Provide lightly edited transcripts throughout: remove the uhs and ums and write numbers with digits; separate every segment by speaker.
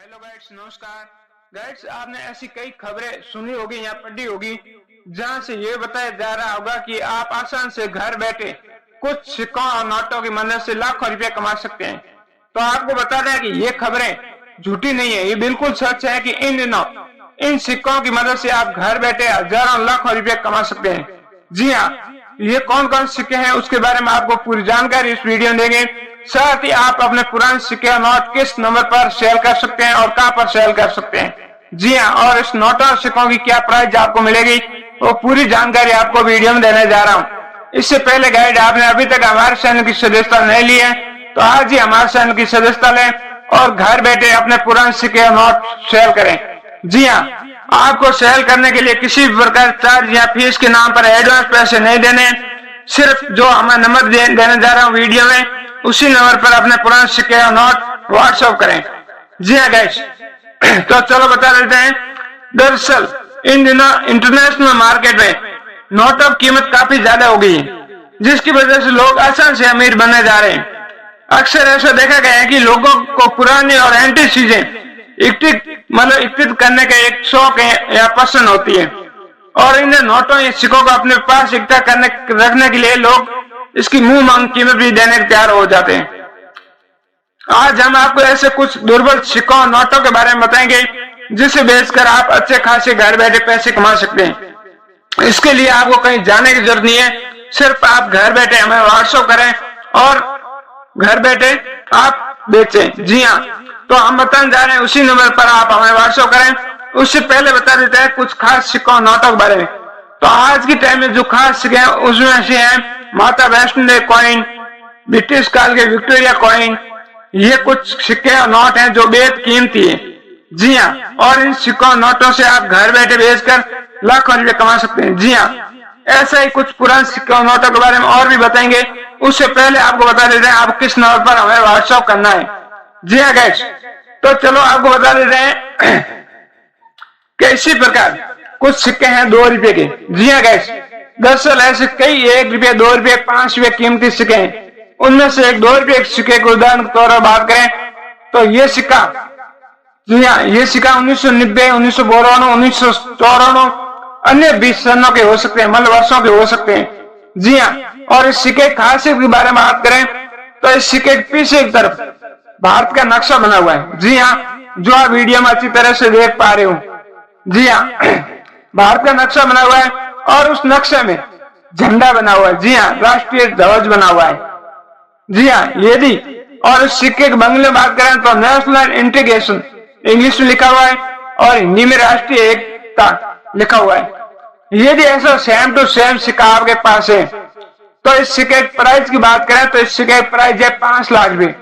Speaker 1: Hello guides, नमस्कार guides. आपने ऐसी कई खबरें सुनी होगी या पढ़ी होगी जहां से ये बताया जा रहा होगा कि आप आसान से घर बैठे कुछ सिक्कों और नोटों की मदद से लाखों रुपए कमा सकते हैं। तो आपको बता दें कि ये खबरें झूठी नहीं है, ये बिल्कुल सच है कि इन दिनों इन सिक्कों की मदद से आप घर बैठे हजारों लाखों रुपए कमा सकते हैं। जी हाँ, ये कौन कौन सिक्के हैं उसके बारे में आपको पूरी जानकारी इस वीडियो में देंगे। साथ ही आप अपने पुराने सिक्के और नोट किस नंबर पर सेल कर सकते हैं और कहां पर सेल कर सकते हैं। जी हाँ, और इस नोट और सिक्कों की क्या प्राइस आपको मिलेगी वो पूरी जानकारी आपको वीडियो में देने जा रहा हूँ। इससे पहले गाइड, आपने अभी तक हमारे चैनल की सदस्यता नहीं ली है तो आज ही हमारे चैनल की सदस्यता लें और घर बैठे अपने पुराने सिक्के और नोट सेल करें। जी हाँ, आपको सेल करने के लिए किसी भी प्रकार चार्ज या फीस के नाम पर एडवांस पैसे नहीं देने। सिर्फ जो हमें नंबर देने जा रहा हूँ वीडियो में, उसी नंबर पर अपने पुराने सिक्के और नोट व्हाट्सएप करें। जी हाँ गाइस, तो चलो बता देते हैं। दरअसल इन दिनों इंटरनेशनल मार्केट में नोटों की कीमत काफी ज्यादा हो गई है, जिसकी वजह से लोग आसान से अमीर बनने जा रहे हैं। अक्सर ऐसा देखा गया है कि लोगों को पुरानी और एंटी चीजें एकत्रित करने का एक शौक है या पसंद होती है, और इन नोटों या सिक्कों को अपने पास इकट्ठा रखने के लिए लोग इसकी मुंह मांग कीमत भी देने को तैयार हो जाते हैं। आज हम आपको ऐसे कुछ दुर्बल सिक्कों और नोटों के बारे में बताएंगे जिसे बेचकर आप अच्छे खासे घर बैठे पैसे कमा सकते हैं। इसके लिए आपको कहीं जाने की जरूरत नहीं है, सिर्फ आप घर बैठे हमें व्हाट्सएप करें और घर बैठे आप बेचें। जी हाँ, तो हम बताने जा रहे हैं उसी नंबर पर आप हमें व्हाट्सएप करें। उससे पहले बता देते हैं कुछ खास सिक्कों और नोटों के बारे में। तो आज के टाइम में जो खास सिक्के हैं उसमें से है माता वैष्णो देवी कॉइन, ब्रिटिश काल के विक्टोरिया कॉइन। ये कुछ सिक्के और नोट हैं जो बेहद कीमती है। जी हाँ, और इन सिक्कों और नोटों से आप घर बैठे बेचकर लाखों रुपए कमा सकते हैं। जी हाँ, ऐसा ही कुछ पुराने सिक्के और नोटों के बारे में और भी बताएंगे। उससे पहले आपको बता देते हैं आप किस नंबर पर हमें व्हाट्सएप करना है। जी हाँ गाइस, तो चलो आपको बता देते हैं कि इसी प्रकार कुछ सिक्के हैं 2 रुपए के। जी हाँ गाइस, दरअसल ऐसे कई 1 रुपये, 2 रुपये, 5 रुपये कीमती सिक्के हैं। उनमें से एक 2 रुपये सिक्के को उदाहरण के तौर पर बात करें तो ये सिक्का, जी हाँ, ये सिक्का 1990, 1992, 1994 अन्य 20 सनों के हो सकते हैं, मतलब वर्षों के हो सकते हैं। जी हाँ, और इस सिक्के की खासियत के बारे में बात करें तो इस सिक्के के पीछे की तरफ भारत का नक्शा बना हुआ है। जी हाँ, जो आप वीडियो में अच्छी तरह से देख पा रहे हो। जी हाँ, भारत का नक्शा बना हुआ है और उस नक्शे में झंडा बना हुआ है। जी हाँ, राष्ट्रीय ध्वज बना हुआ है। जी हाँ, यदि और इस सिक्के के बंगले में बात करें तो नेशनल इंटीग्रेशन इंग्लिश में लिखा हुआ है और हिंदी में राष्ट्रीय एकता लिखा हुआ है। यदि ऐसा सेम टू सेम सिक्का आपके पास है तो इस सिक्के की प्राइस की बात करें तो इस सिक्के की प्राइस है 5 लाख रुपए।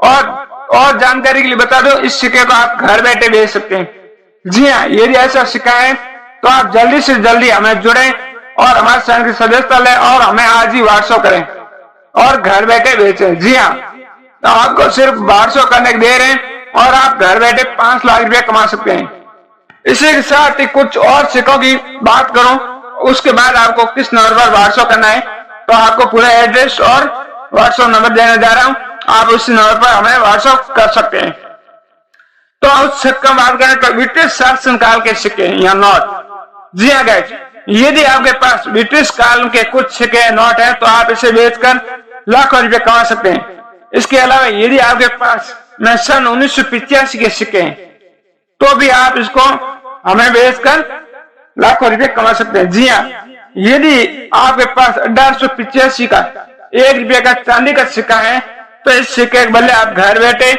Speaker 1: और जानकारी के लिए बता दो, इस सिक्के को आप घर बैठे बेच सकते हैं। जी हाँ, यदि ऐसा सिक्का है तो आप जल्दी से जल्दी हमें जुड़ें और हमारे चैनल की सदस्यता लें और हमें आज ही व्हाट्सएप करें और घर बैठे बेचें। जी हाँ, तो आपको सिर्फ व्हाट्सएप करने के दे रहे हैं और आप घर बैठे 5 लाख रुपए कमा सकते हैं। इसी के साथ ही कुछ और सिक्कों की बात करूं, उसके बाद आपको किस नंबर पर व्हाट्सएप करना है तो आपको पूरा एड्रेस और व्हाट्सएप नंबर देने जा रहा हूं। आप उस नंबर पर हमें व्हाट्सएप कर सकते हैं। तो उस सिक्के की बात करें तो ब्रिटिश शासन काल के सिक्के या नोट। जी हाँ गाइस, यदि आपके पास ब्रिटिश काल के कुछ सिक्के नोट है तो आप इसे बेचकर लाखों रुपए कमा सकते हैं। इसके अलावा यदि आपके पास में सन 1985 के सिक्के हैं तो भी आप इसको हमें बेचकर लाखों रुपए कमा सकते हैं। जी हाँ, यदि आपके पास 1885 का 1 रुपये का चांदी का सिक्का है तो इस सिक्के के बदले आप घर बैठे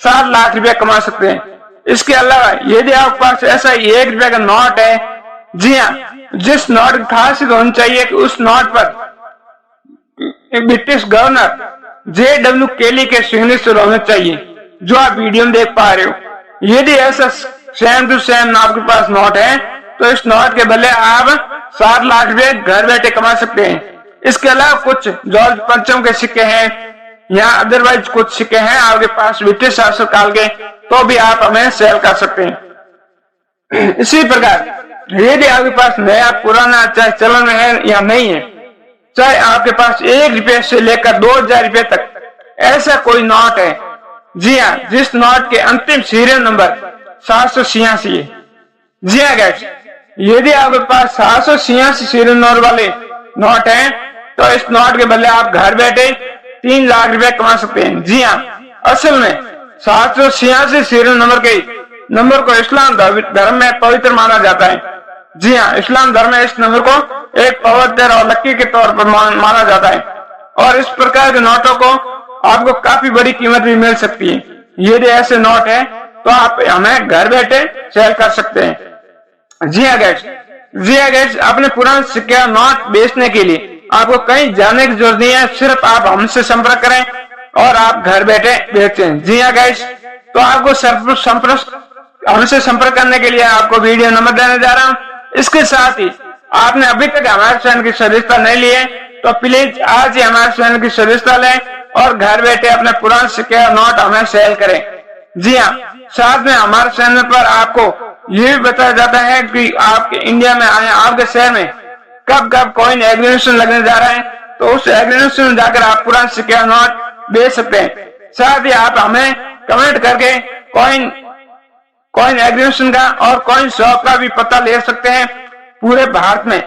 Speaker 1: 7 लाख रुपए कमा सकते हैं। इसके अलावा यदि आपके पास ऐसा 1 रुपये का नोट है, जी हाँ, जिस नोट की खासियत होनी चाहिए कि उस नोट पर ब्रिटिश गवर्नर JW केली के सिग्नेचर होने चाहिए, जो आप वीडियो में देख पा रहे हो। यदि ऐसा सेम टू सेम आपके पास नोट है तो इस नोट के बदले आप 7 लाख रुपए घर बैठे कमा सकते हैं। इसके अलावा कुछ जॉर्ज पंचम के सिक्के हैं या अदरवाइज कुछ सिक्के हैं आपके पास ब्रिटिश शासन काल के, तो भी आप हमें सेल कर सकते हैं। इसी प्रकार यदि आपके पास नया पुराना चाहे चलन में है या नहीं है, चाहे आपके पास 1 रुपये से लेकर 2000 रुपये तक ऐसा कोई नोट है जी हाँ, जिस नोट के अंतिम सीरियल नंबर 786 है। जी हाँ गाइस, यदि आपके पास 786 सीरियल नंबर वाले नोट हैं तो इस नोट के बदले आप घर बैठे 3 लाख रुपए कमा सकते हैं। जी हाँ, असल में 786 सीरियल नंबर के नंबर को इस्लाम धर्म में पवित्र माना जाता है। जी हाँ, इस्लाम धर्म में इस नंबर को एक पवित्र और लकी के तौर पर माना जाता है और इस प्रकार के नोटों को आपको काफी बड़ी कीमत भी मिल सकती है। यदि ऐसे नोट है तो आप हमें घर बैठे सेल कर सकते हैं। जी हाँ गाइस, अपने पुराने सिक्के नोट बेचने के लिए आपको कहीं जाने की जरूरत नहीं है, सिर्फ आप हमसे संपर्क करें और आप घर बैठे बेचें। जी हाँ गाइस, तो आपको हमसे संपर्क करने के लिए आपको वीडियो नंबर देने जा रहा हूँ। इसके साथ ही आपने अभी तक हमारे चैनल की सदस्यता नहीं ली है तो प्लीज आज ही हमारे चैनल की सदस्यता लें और घर बैठे अपने पुराने सिक्के नोट हमें सेल करें। जी हाँ, साथ में हमारे चैनल पर आपको ये भी बताया जाता है कि आपके इंडिया में आए आपके शहर में कब कब कॉइन एग्जीबिशन लगने जा रहा है, तो उस एग्जीबिशन में जाकर आप पुराने सिक्के नोट बेच सकते हैं। साथ ही आप हमें कमेंट करके कॉइन एग्जीबिशन का और कॉइन शॉप का भी पता ले सकते हैं। पूरे भारत में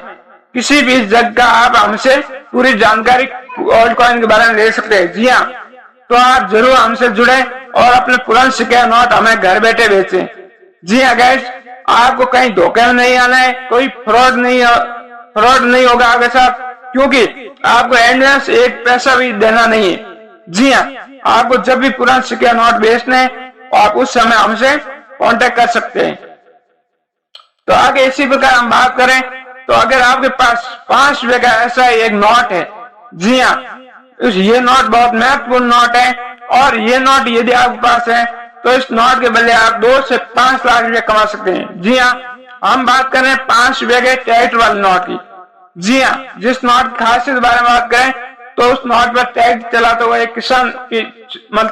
Speaker 1: किसी भी जगह का आप हमसे पूरी जानकारी ओल्ड कॉइन के बारे में ले सकते हैं। जी हाँ, तो आप जरूर हमसे जुड़े और अपने पुराने सिक्के नोट हमें घर बैठे बेचें। जी हाँ गाइस, आपको कहीं धोखे में नहीं आना है, कोई फ्रॉड नहीं होगा आपके साथ, क्योंकि आपको एडवांस एक पैसा भी देना नहीं है। जी हाँ, आपको जब भी पुराने सिक्के नोट बेचने हैं आप उस समय हमसे कांटेक्ट कर सकते हैं। तो आगे इसी प्रकार हम बात करें तो अगर आपके पास 5 रुपए का ऐसा एक नोट है, जी हाँ, ये नोट बहुत महत्वपूर्ण नोट है और ये नोट यदि आपके पास है तो इस नोट के बदले आप 2 से 5 लाख रुपए कमा सकते हैं। जी हाँ, हम बात करें 5 रुपए के टैग वाले नोट की। जी हाँ, जिस नोट की खासियत बारे में बात करें तो उस नोट पर टैग चलाते हुए एक किसान की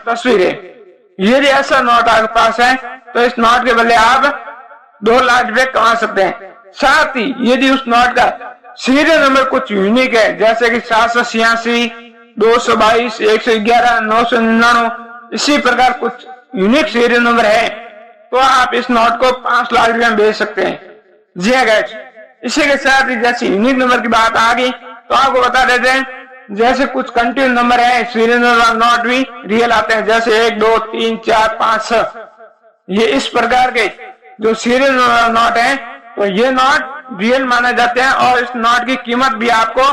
Speaker 1: तस्वीर है। यदि ऐसा नोट आपके पास है तो इस नोट के बदले आप 2 लाख रुपए कमा सकते हैं। साथ ही यदि उस नोट का सीरियल नंबर कुछ यूनिक है, जैसे कि 786, 222, 111, 999, इसी प्रकार कुछ यूनिक सीरियल नंबर है तो आप इस नोट को 5 लाख रुपए में बेच सकते हैं। जी हाँ गाइस, इसी के साथ ही जैसे यूनिक नंबर की बात आ गई तो आपको बता देते हैं, जैसे कुछ कंटिन्यू नंबर है, सीरियल नंबर नोट भी रियल आते हैं, जैसे 1, 2, 3, 4, 5, 6। ये इस प्रकार के जो सीरियल नोट है तो ये नोट रियल माने जाते हैं और इस नोट की कीमत भी आपको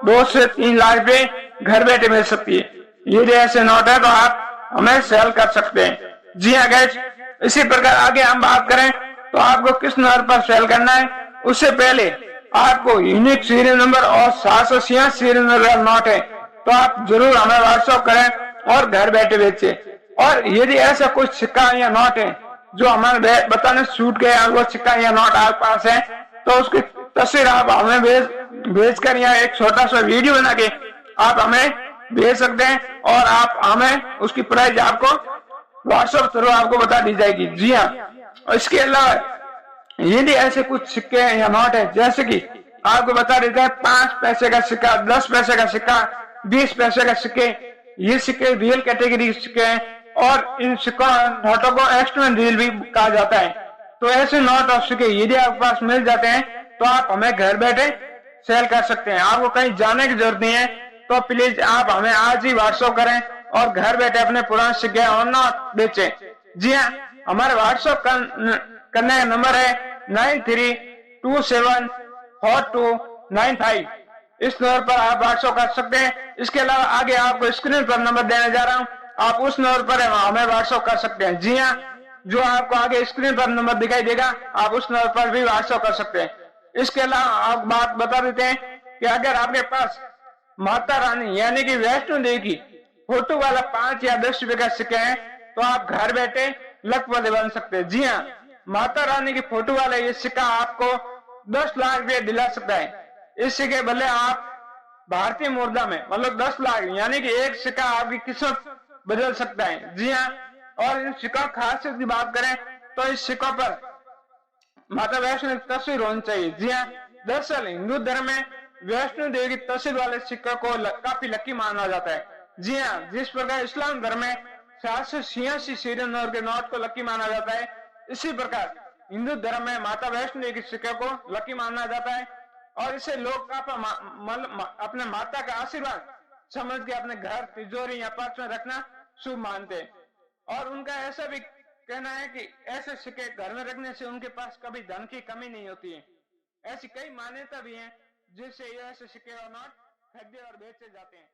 Speaker 1: 2 से 3 लाख रुपए घर बैठे मिल सकती है। ये ऐसे नोट है तो आप हमें सेल कर सकते हैं। जी हाँ गाइस, इसी प्रकार आगे हम बात करें तो आपको किस नंबर पर सेल करना है, उससे पहले आपको यूनिक सीरियल नंबर और 786 सीरियल नंबर नोट है तो आप जरूर हमें व्हाट्सएप करें और घर बैठे बेचे। और यदि ऐसा कुछ सिक्का या नोट है जो हमारे बताने छूट गया, वो सिक्का या नोट आपके पास है तो उसकी तस्वीर आप हमें भेज कर या एक छोटा सा वीडियो बना के आप हमें भेज सकते हैं और आप हमें उसकी प्राइस आपको व्हाट्सएप थ्रू आपको बता दी जाएगी। जी हाँ, और इसके अलावा यदि ऐसे कुछ सिक्के या नोट है, जैसे कि आपको बता देते हैं 5 पैसे का सिक्का, 10 पैसे का सिक्का, 20 पैसे का सिक्के, ये सिक्के रियल कैटेगरी के सिक्के हैं और इन सिक्कों नोटों को एक्सट्रीम रियल भी कहा जाता है। तो ऐसे नोट और सिक्के यदि आपके पास मिल जाते हैं तो आप हमें घर बैठे सेल कर सकते हैं। आपको कहीं जाने की जरूरत नहीं है, तो प्लीज आप हमें आज ही व्हाट्सएप करें और घर बैठे अपने पुराने सिक्के और नोट बेचें। जी हाँ, हमारे व्हाट्सएप करने का नंबर है 93274295। इस नंबर पर आप व्हाट्सएप कर सकते हैं। इसके अलावा आगे आपको स्क्रीन पर नंबर देने जा रहा हूँ, आप उस नंबर पर हमें व्हाट्सएप कर सकते हैं। जी हाँ, जो आपको आगे स्क्रीन पर नंबर दिखाई देगा आप उस नंबर पर भी व्हाट्सएप कर सकते हैं। इसके अलावा आप बात बता देते हैं कि अगर आपके पास माता रानी यानी कि वैष्णो देवी की फोटो वाला 5 या 10 रुपए का सिक्का है तो आप घर बैठे लखपति बन सकते हैं। जी हाँ, माता रानी की फोटो वाला ये सिक्का आपको 10 लाख रुपए दिला सकता है। इस सिक्के बदले आप भारतीय मुद्रा में मतलब 10 लाख यानी कि एक सिक्का आपकी किस्मत बदल सकता है। जी हाँ, और इन सिक्कों खासियत की बात करें तो इस सिक्कों पर माता वैष्णो की तस्वीर होनी चाहिए। जी हाँ, दरअसल हिंदू धर्म में वैष्णो देवी की तस्वीर वाले सिक्के को काफी लकी माना जाता है। जी हाँ, जिस प्रकार इस्लाम धर्म में 786 सिरनौर के नोट को लकी माना जाता है। इसी प्रकार हिंदू धर्म में माता वैष्णो के सिक्के को लकी माना जाता है और इसे लोग अपने माता का आशीर्वाद समझ के अपने घर, तिजोरी या पर्स में रखना शुभ मानते हैं। और उनका ऐसा भी कहना है कि ऐसे सिक्के घर में रखने से उनके पास कभी धन की कमी नहीं होती है। ऐसी कई मान्यता भी हैं जिससे ये ऐसे सिक्के और नोट खरीदे और बेचे जाते हैं।